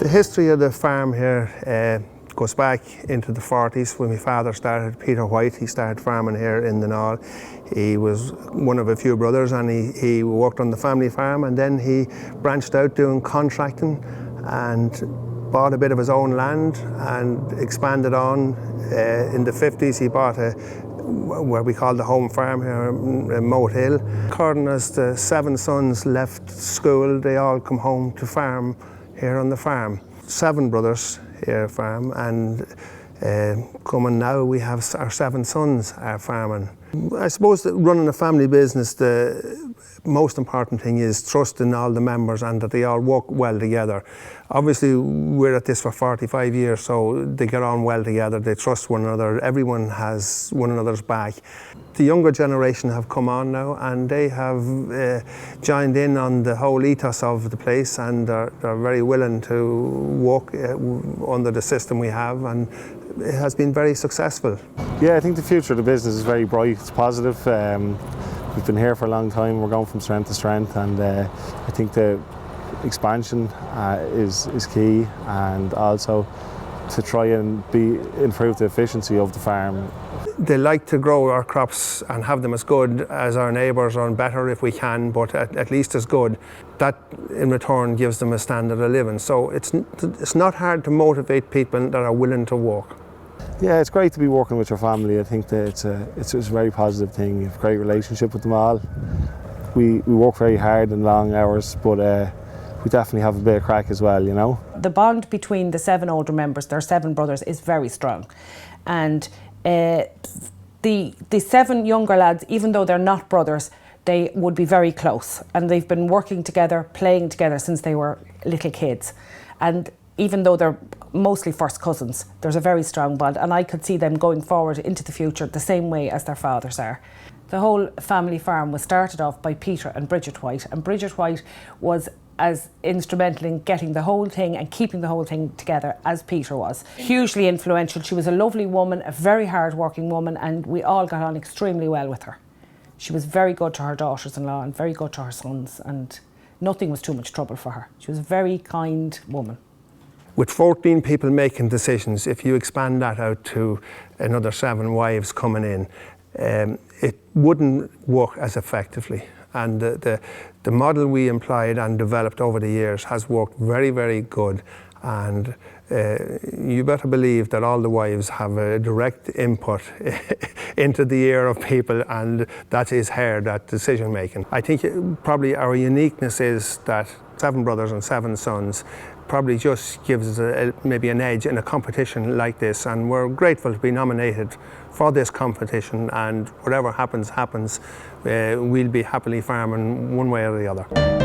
The history of the farm here goes back into the 40s when my father started, Peter Whyte. He started farming here in the Naul. He was one of a few brothers, and he worked on the family farm, and then he branched out doing contracting and bought a bit of his own land and expanded on. In the 50s he bought where we call the home farm here in Moat Hill. According as the 7 sons left school, they all come home to farm here on the farm. 7 brothers here farm, and coming now we have our 7 sons are farming. I suppose that running a family business, the most important thing is trust in all the members and that they all work well together. Obviously we're at this for 45 years, so they get on well together, they trust one another, everyone has one another's back. The younger generation have come on now, and they have joined in on the whole ethos of the place, and they're very willing to work under the system we have, and it has been very successful. Yeah, I think the future of the business is very bright, it's positive. We've been here for a long time, we're going from strength to strength, and I think the expansion is key, and also to try and improve the efficiency of the farm. They like to grow our crops and have them as good as our neighbours, or better if we can, but at least as good. That in return gives them a standard of living. So it's not hard to motivate people that are willing to work. Yeah, it's great to be working with your family. I think that it's a very positive thing. You have a great relationship with them all. We work very hard and long hours, but we definitely have a bit of crack as well, you know. The bond between the 7 older members, their 7 brothers, is very strong. And the 7 younger lads, even though they're not brothers, they would be very close. And they've been working together, playing together since they were little kids. And even though they're mostly first cousins, there's a very strong bond, and I could see them going forward into the future the same way as their fathers are. The whole family farm was started off by Peter and Bridget Whyte, and Bridget Whyte was as instrumental in getting the whole thing and keeping the whole thing together as Peter was. Hugely influential. She was a lovely woman, a very hard-working woman, and we all got on extremely well with her. She was very good to her daughters-in-law and very good to her sons, and nothing was too much trouble for her. She was a very kind woman. With 14 people making decisions, if you expand that out to another 7 wives coming in, it wouldn't work as effectively. And the model we employed and developed over the years has worked very, very good. And you better believe that all the wives have a direct input into the ear of people, and that is that decision making. I think probably our uniqueness is that 7 brothers and 7 sons probably just gives us maybe an edge in a competition like this, and we're grateful to be nominated for this competition, and whatever happens, we'll be happily farming one way or the other.